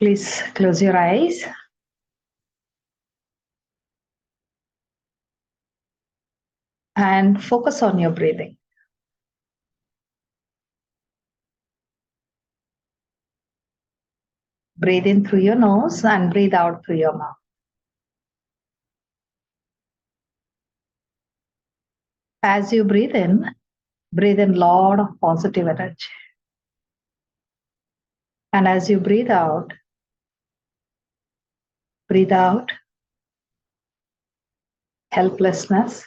Please close your eyes. And focus on your breathing. Breathe in through your nose and breathe out through your mouth. As you breathe in lot of positive energy. And as you breathe out helplessness,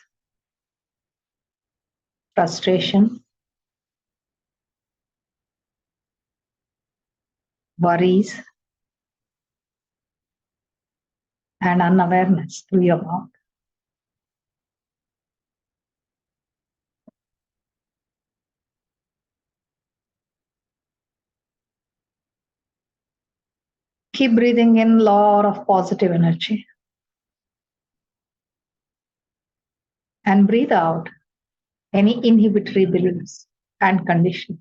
frustration, worries, and unawareness through your mouth. Keep breathing in a lot of positive energy. And breathe out any inhibitory beliefs and conditions.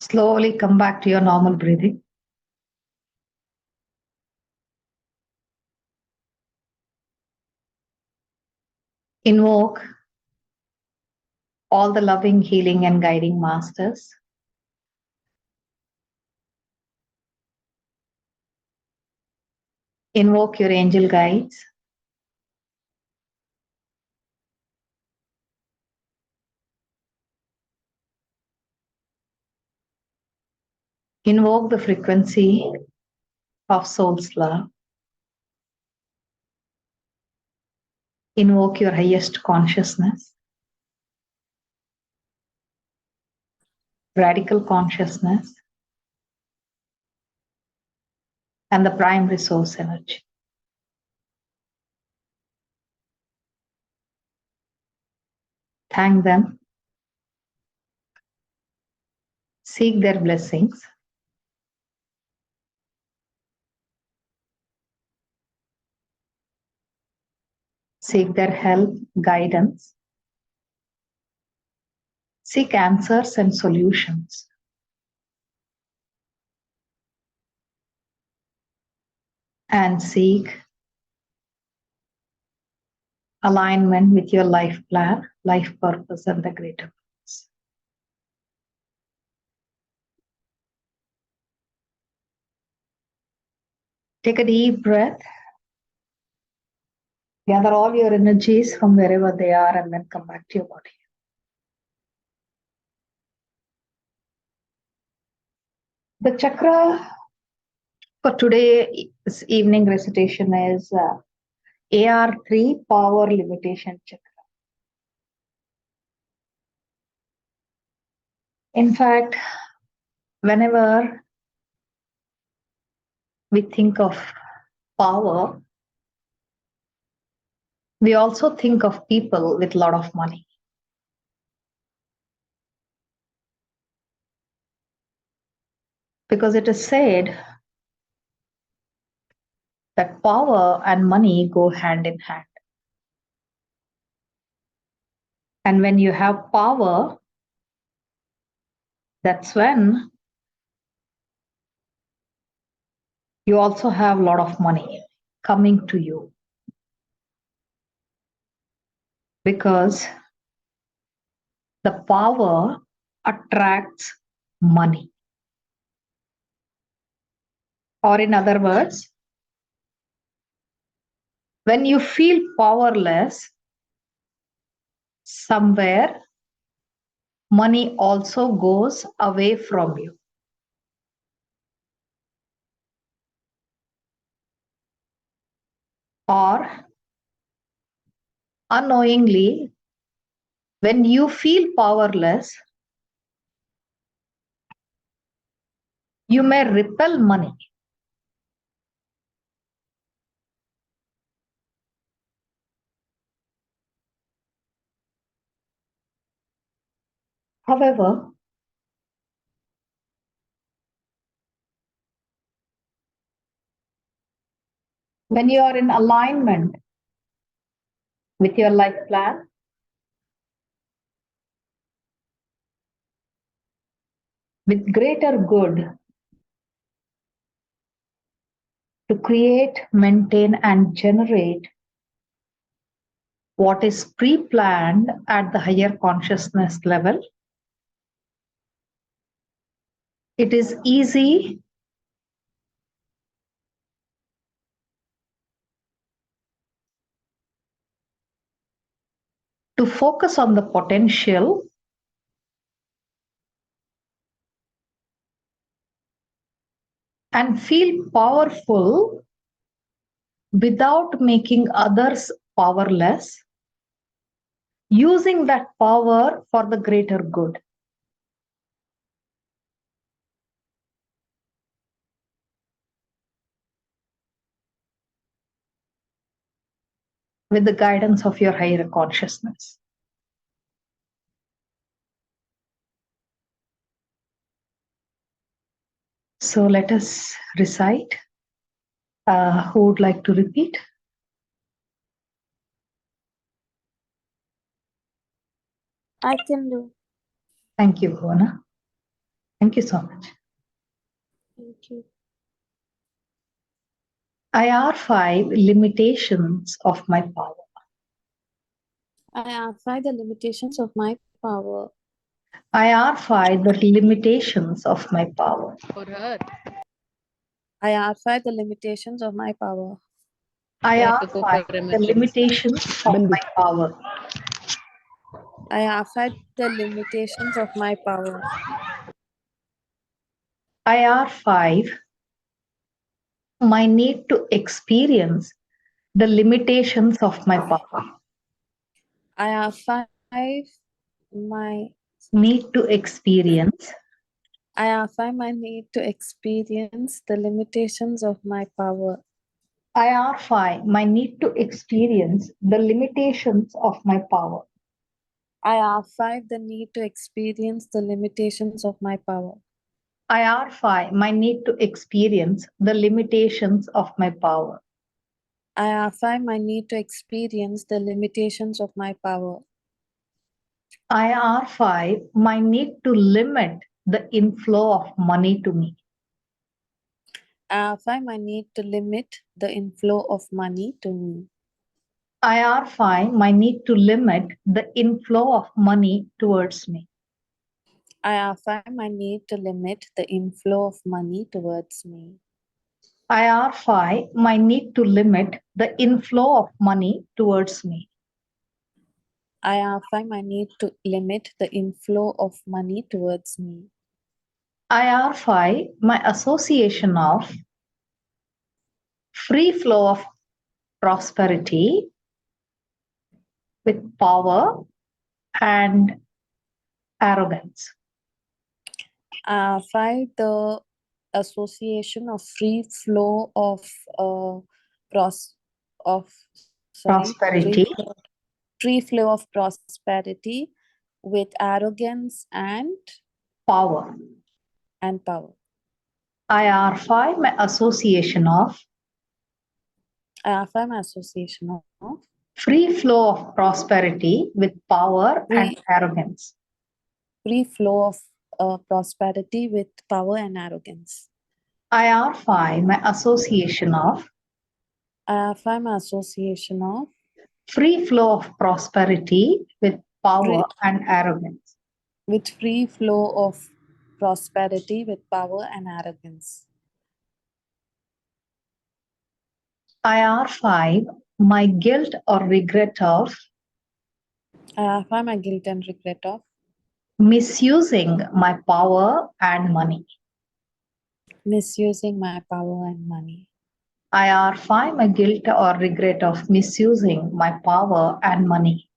Slowly come back to your normal breathing. Invoke all the loving, healing, and guiding masters. Invoke your angel guides. Invoke the frequency of soul's love. Invoke your highest consciousness, radical consciousness, and the prime resource energy. Thank them. Seek their blessings. Seek their help, guidance. Seek answers and solutions. And seek alignment with your life plan, life purpose, and the greater purpose. Take a deep breath. Gather all your energies from wherever they are and then come back to your body. The chakra for today's evening recitation is AR3 Power Limitation Chakra. In fact, whenever we think of power, we also think of people with a lot of money. Because it is said that power and money go hand in hand. And when you have power, that's when you also have a lot of money coming to you. Because the power attracts money. Or in other words, when you feel powerless, somewhere money also goes away from you. Or unknowingly, when you feel powerless, you may repel money. However, when you are in alignment with your life plan, with greater good to create, maintain, and generate what is pre-planned at the higher consciousness level. It is easy to focus on the potential and feel powerful without making others powerless, using that power for the greater good. With the guidance of your higher consciousness. So let us recite. Who would like to repeat? I can do. Thank you, Bhuvana. Thank you so much. Thank you. IR5 limitations of my power. I amplify the limitations of my power. IR5 the limitations of my power. I amplify the limitations of my power. IR5 the limitations of my power. I amplify the limitations of my power. IR5 my need to experience the limitations of my power. I amplify my Need to experience I amplify my need to experience the limitations of my power. IR5 my need to experience the limitations of my power. I amplify the need to experience the limitations of my power. IR5 my need to experience the limitations of my power. I amplify my need to experience the limitations of my power. IR5 my need to limit the inflow of money to me. I amplify my need to limit the inflow of money to me. IR5 my need to limit the inflow of money towards me. I amplify my need to limit the inflow of money towards me. IR5 my need to limit the inflow of money towards me. I amplify my need to limit the inflow of money towards me. IR5 my association of free flow of prosperity with power and arrogance. I amplify the association of free flow of Prosperity, free flow of prosperity with arrogance power. and power. IR5 my association of I amplify my association of free flow of prosperity with power and arrogance. free flow of prosperity with power and arrogance. IR5 my association of I amplify my association of free flow of prosperity with power and arrogance. with free flow of prosperity with power and arrogance. IR5 my guilt or regret of I amplify my guilt and regret of misusing my power and money. misusing my power and money. IR5 my guilt or regret of misusing my power and money.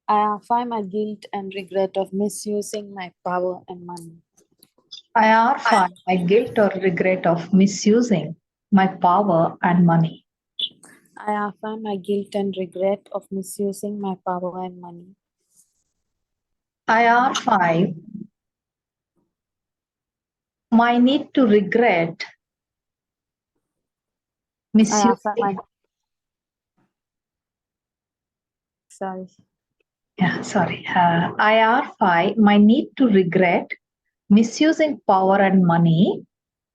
I amplify my guilt and regret of misusing my power and money. IR5 my guilt or regret of misusing my power and money. I amplify my guilt and regret of misusing my power and money. IR5 my need to regret I amplify misusing Sorry. Yeah, sorry. IR5, my need to regret misusing power and money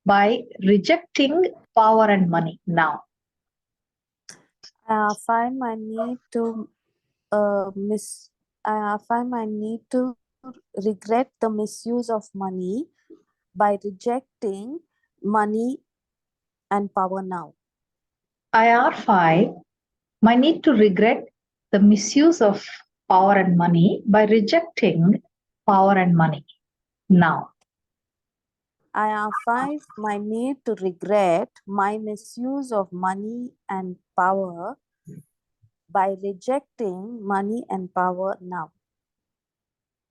by rejecting power and money now. I find my need to I find my need to regret the misuse of money by rejecting money and power now. IR5, my need to regret the misuse of power and money by rejecting power and money now. IR5, my need to regret my misuse of money and power by rejecting money and power now.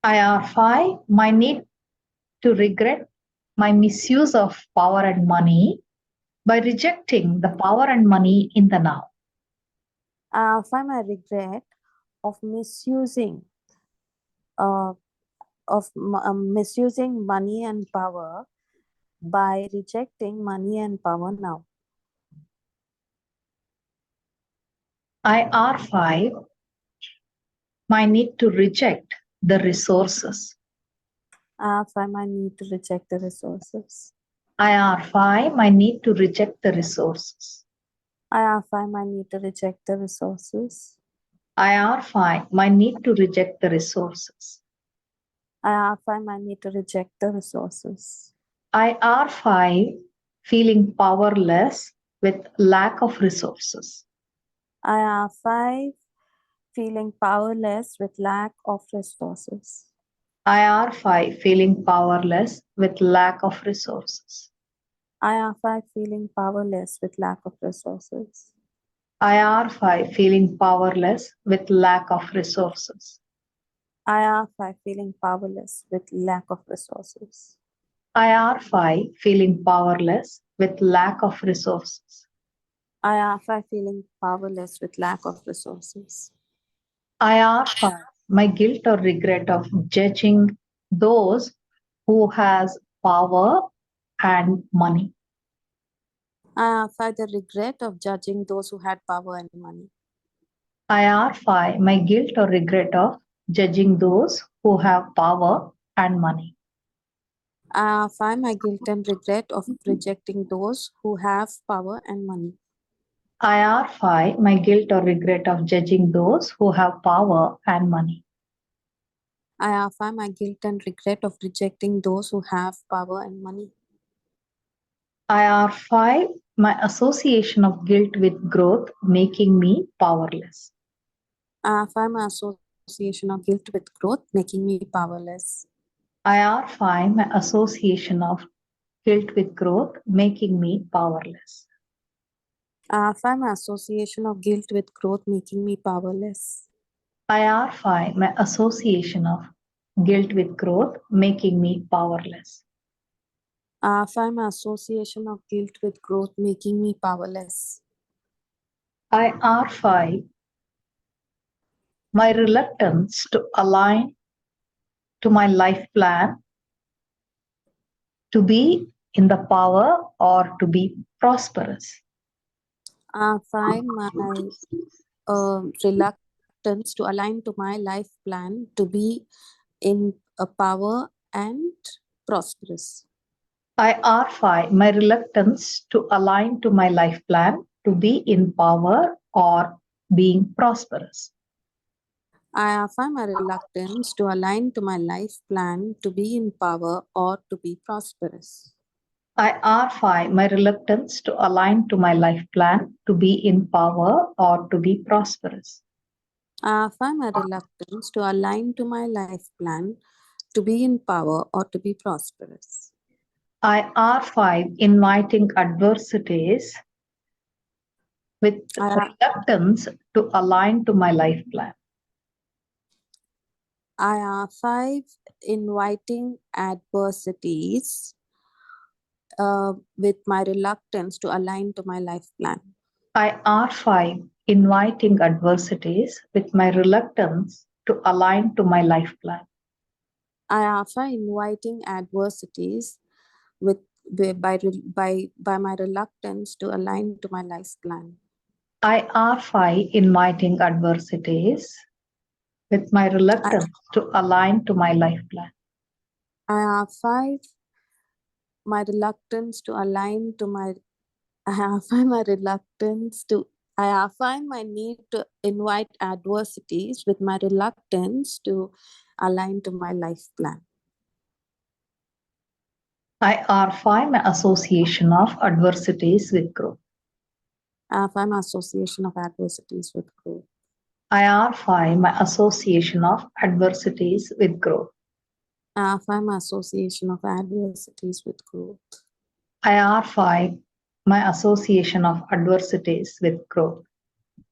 IR5, my need to regret my misuse of power and money by rejecting the power and money in the now. IR5, my regret of misusing misusing money and power by rejecting money and power now. IR5, my need to reject the resources. IR5, my need to reject the resources. IR5, my need to reject the resources. IR5, my need to reject the resources. IR5, my need to reject the resources. IR5, my need to reject the resources. IR5, feeling powerless with lack of resources. IR5, feeling powerless with lack of resources. IR5, feeling powerless with lack of resources. IR5, feeling powerless with lack of resources. IR5, feeling powerless with lack of resources. IR5, feeling powerless with lack of resources. IR5, feeling powerless with lack of resources. IR5, feeling powerless with lack of resources. IR5, my guilt or regret of judging those who has power and money. IR5, the regret of judging those who had power and money. IR5, my guilt or regret of judging those who have power and money. IR5, my guilt and regret of rejecting those who have power and money. IR5, my guilt or regret of judging those who have power and money. IR5, my guilt and regret of rejecting those who have power and money. IR5, my association of guilt with growth making me powerless. IR5, my association of guilt with growth making me powerless. IR5, my association of guilt with growth making me powerless. IR5, my association of guilt with growth making me powerless. IR5, my association of guilt with growth making me powerless. IR5, my association of guilt with growth making me powerless. IR5, my reluctance to align to my life plan to be in the power or to be prosperous. IR5, my reluctance to align to my life plan to be in a power and prosperous. IR5, my reluctance to align to my life plan to be in power or being prosperous. IR5, my reluctance to align to my life plan to be in power or to be prosperous. IR5, my reluctance to align to my life plan to be in power or to be prosperous. IR5, my reluctance to align to my life plan to be in power or to be prosperous. IR5, inviting adversities with reluctance to align to my life plan. IR5, inviting adversities with my reluctance to align to my life plan. IR5, inviting adversities with my reluctance to align to my life plan. IR5, inviting adversities with by my reluctance to align to my life plan. IR5, inviting adversities with my reluctance to align to my life plan. IR5, my reluctance to align to my IR5, my reluctance to IR5, my need to invite adversities with my reluctance to align to my life plan. IR5, my association of adversities with growth. IR5, my association of adversities with growth. IR5, my association of adversities with growth. IR5, my association of adversities with growth. IR5, my association of adversities with growth.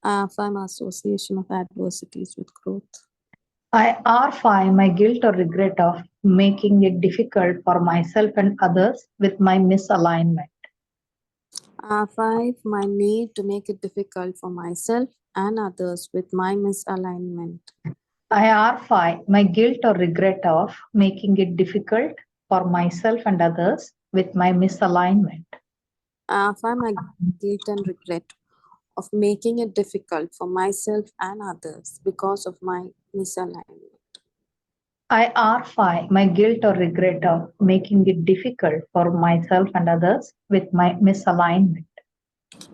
IR5, my association of adversities with growth. IR5, my guilt or regret of making it difficult for myself and others with my misalignment. IR5, my need to make it difficult for myself and others with my misalignment. IR5, my guilt or regret of making it difficult for myself and others with my misalignment. IR5, my guilt and regret of making it difficult for myself and others because of my misalignment. IR5, my guilt or regret of making it difficult for myself and others with my misalignment.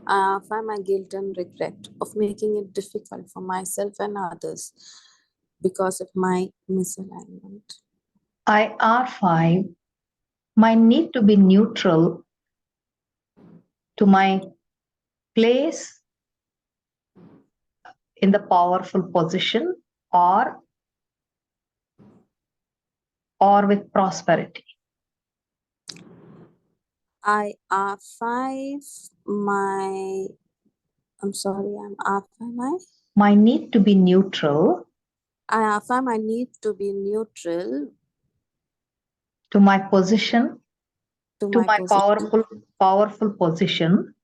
IR5, my guilt and regret of making it difficult for myself and others because of my misalignment. IR5, my need to be neutral to my place in the powerful position or with prosperity. IR5, I'm R5, My need to be neutral IR5, my need to be neutral to my position, to to my my position, powerful position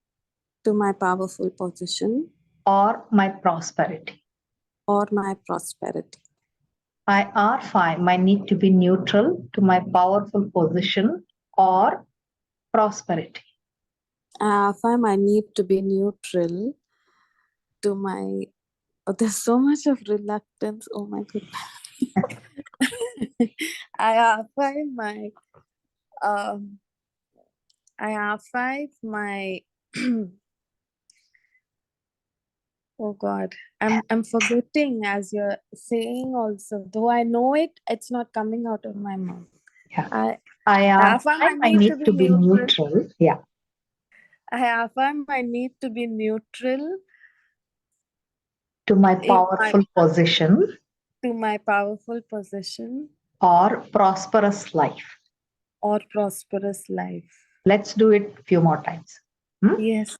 to my powerful position or my prosperity. or my prosperity. IR5, my need to be neutral to my powerful position or prosperity. IR5, my need to be neutral to my, there's so much of reluctance, oh my goodness. IR5, my oh God, I'm forgetting as you're saying also. Though I know it, it's not coming out of my mouth. Yeah. IR5, I need to be neutral. Yeah. IR5, I need to be neutral To my powerful position or prosperous life. or prosperous life. Let's do it a few more times. Yes.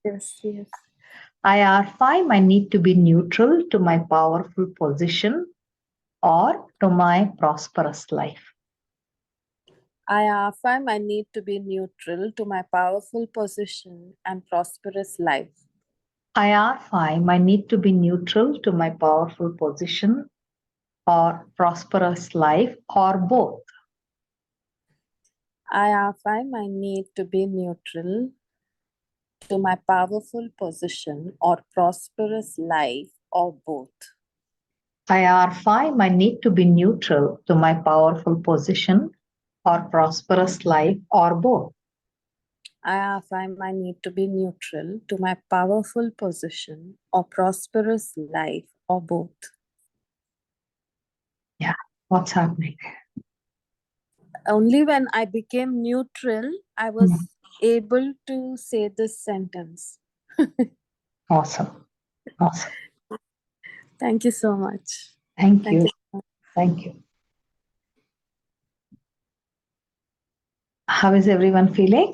IR5, I need to be neutral to my powerful position or to my prosperous life. IR5, I need to be neutral to my powerful position and prosperous life. IR5, I need to be neutral to my powerful position or prosperous life or both. IR5, I need to be neutral to my powerful position or prosperous life or both. IR5, I need to be neutral to my powerful position or prosperous life or both. IR5, I need to be neutral to my powerful position or prosperous life or both. Yeah, what's happening? Only when I became neutral, I was able to say this sentence. Awesome. Thank you so much. Thank you. How is everyone feeling?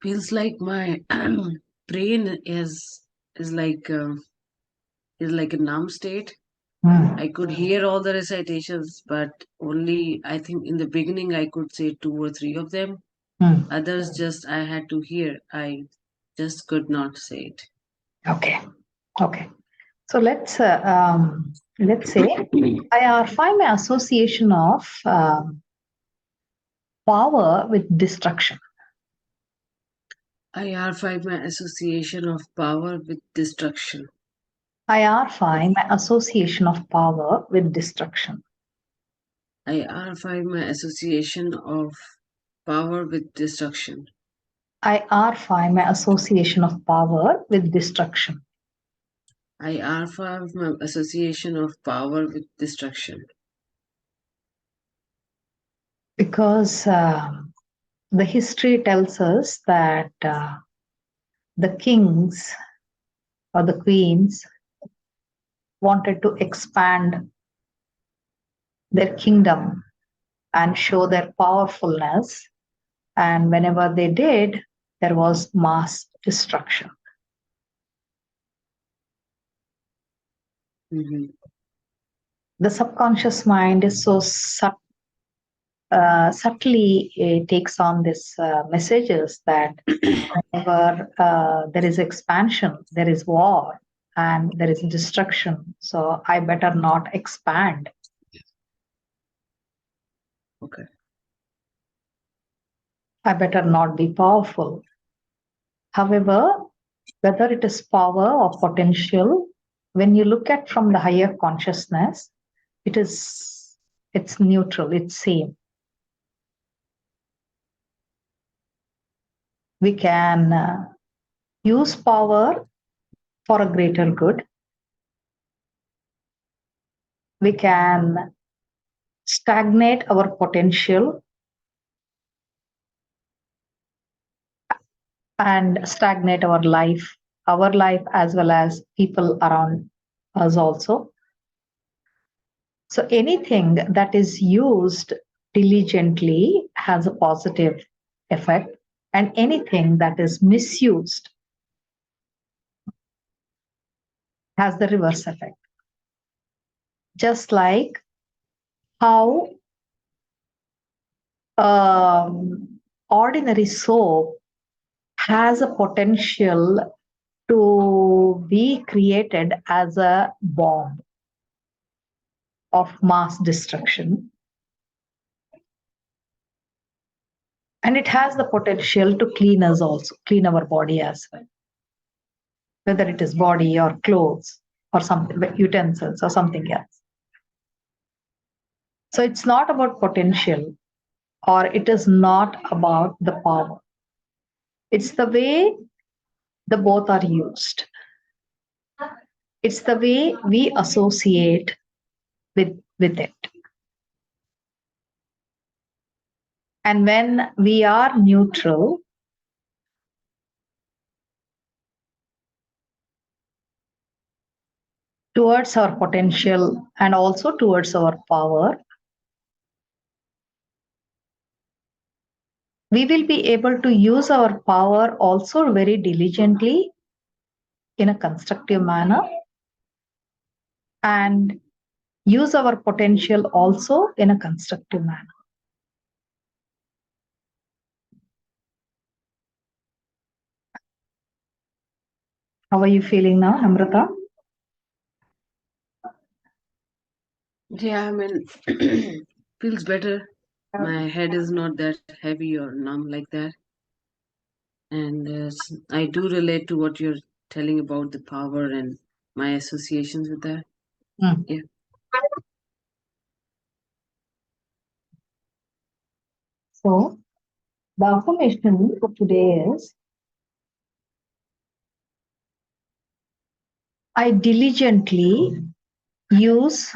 Feels like my brain is like a numb state. I could hear all the recitations, but only I think in the beginning I could say 2 or 3 of them. Others just I had to hear. I just could not say it. Okay. So let's say I find my association of power with destruction. I R5 my association of power with destruction. I R5 my association of power with destruction. I R5 my association of power with destruction. I R5 my association of power with destruction. I R5 my association of power with destruction. Because the history tells us that the kings or the queens wanted to expand their kingdom and show their powerfulness. And whenever they did, there was mass destruction. Mm-hmm. The subconscious mind is so subtly takes on these messages that whenever there is expansion, there is war and there is destruction. So I better not expand. Okay. I better not be powerful. However, whether it is power or potential, when you look at from the higher consciousness, it's neutral, it's same. We can use power for a greater good. We can stagnate our potential and stagnate our life as well as people around us also. So anything that is used diligently has a positive effect, and anything that is misused has the reverse effect. Just like how ordinary soap has a potential to be created as a bomb of mass destruction. And it has the potential to clean us also, clean our body as well. Whether it is body or clothes or something, utensils or something else. So it's not about potential or it is not about the power. It's the way the both are used. It's the way we associate with it. And when we are neutral, towards our potential and also towards our power, we will be able to use our power also very diligently in a constructive manner and use our potential also in a constructive manner. How are you feeling now, Amrita? Yeah, I mean, feels better. My head is not that heavy or numb like that. And I do relate to what you're telling about the power and my associations with that. Yeah. So, the affirmation for today is I diligently use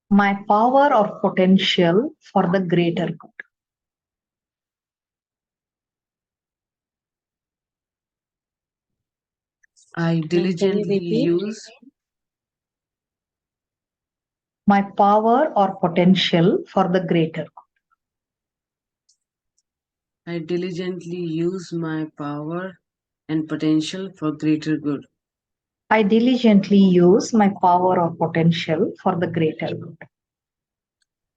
my power or potential for the greater good. I diligently use my power or potential for the greater good. I diligently use my power and potential for greater good. I diligently use my power or potential for the greater good.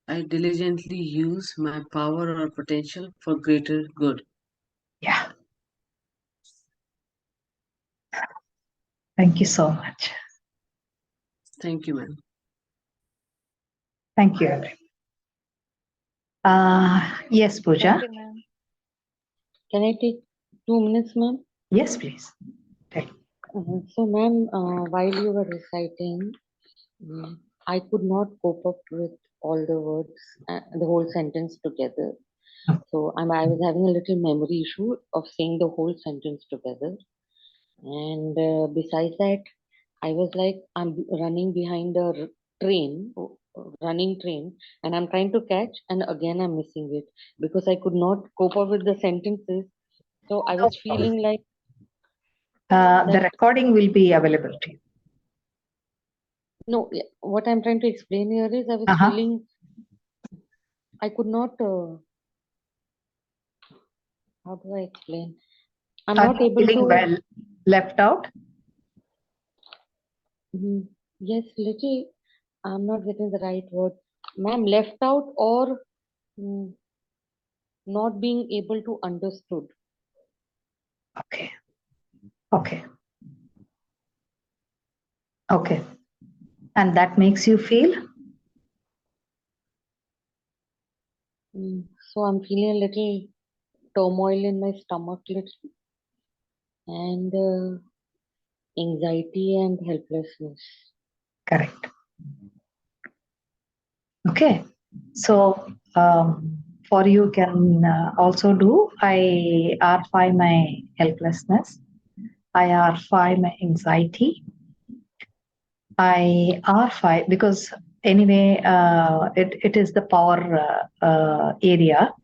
I diligently use my power or potential for greater good. Yeah. Thank you so much. Thank you, ma'am. Thank you. Yes, Pooja. Thank you, ma'am. Can I take 2 minutes, ma'am. Yes, please. So, ma'am, while you were reciting, I could not cope up with all the words, the whole sentence together. So I was having a little memory issue of saying the whole sentence together. And besides that, I was like, I'm running behind a train, running train, and I'm trying to catch, and again I'm missing it because I could not cope up with the sentences. So I was feeling like The recording will be available to you. no. What I'm trying to explain here is I was feeling I could not. How do I explain? I'm Are not you able feeling to. well left out? Yes, little. I'm not getting the right word, ma'am. Left out or mm, not being able to understood. Okay. Okay. Okay. And that makes you feel? So I'm feeling a little turmoil in my stomach, little, and anxiety and helplessness. Correct. Okay. So for you can also do I R5 my helplessness. I R5 my anxiety. I R5 because anyway it is the power area.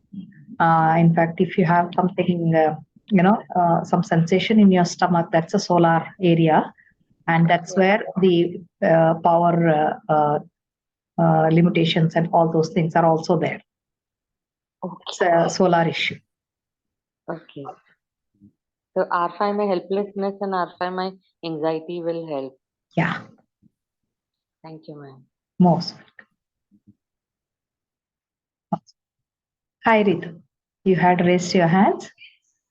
In fact, if you have something some sensation in your stomach, that's a solar area, and that's where the power limitations and all those things are also there. It's a solar issue. Okay. So R5 my helplessness and R5 my anxiety will help. Yeah. Thank you, ma'am. Most. Hi, Ritu. You had raised your hands.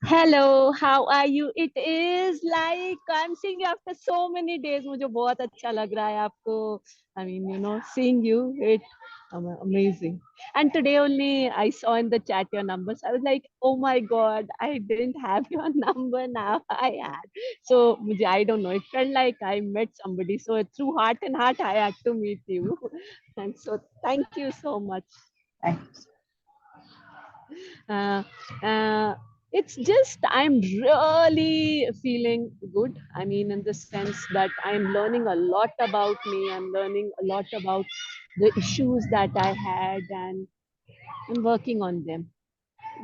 Hello, how are you? It is like I'm seeing you after so many days. मुझे बहुत अच्छा लग रहा है आपको. I mean, seeing you, it amazing. And today only I saw in the chat your numbers. I was like, oh my God, I didn't have your number. Now I had. So I don't know. It felt like I met somebody. So through heart and heart, I had to meet you. And so thank you so much. Thanks. It's just I'm really feeling good. I mean, in the sense that I'm learning a lot about me. I'm learning a lot about the issues that I had, and I'm working on them.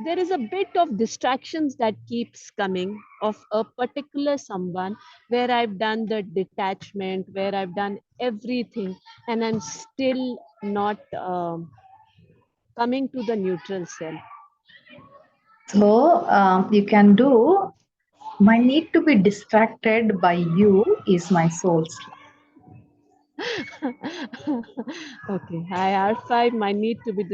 There is a bit of distractions that keeps coming of a particular someone where I've done the detachment, where I've done everything, and I'm still not coming to the neutral self. So you can do my need to be distracted by you is my soul's love. Okay, I R5 my need to be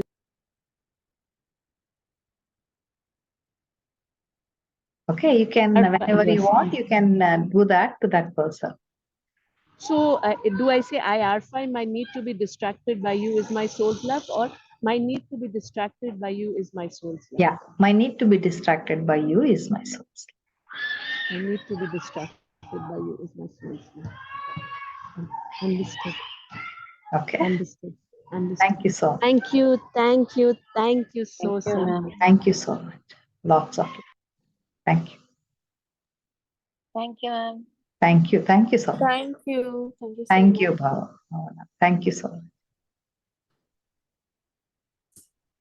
Okay, you can whenever you want, you can do that to that person. So do I say I R5 my need to be distracted by you is my soul's love, or my need to be distracted by you is my soul's love? Yeah, my need to be distracted by you is my soul's love. I need to be distracted by you is my soul's love. Understood. Okay. Understood. Understood. Thank you so much. Thank you. Thank you. Thank you so much. Thank you so much. Lots of love. Thank you. Thank you, ma'am. Thank you. Thank you so much. Thank you. Thank you so Thank much. you, Bhavana. Thank you so much.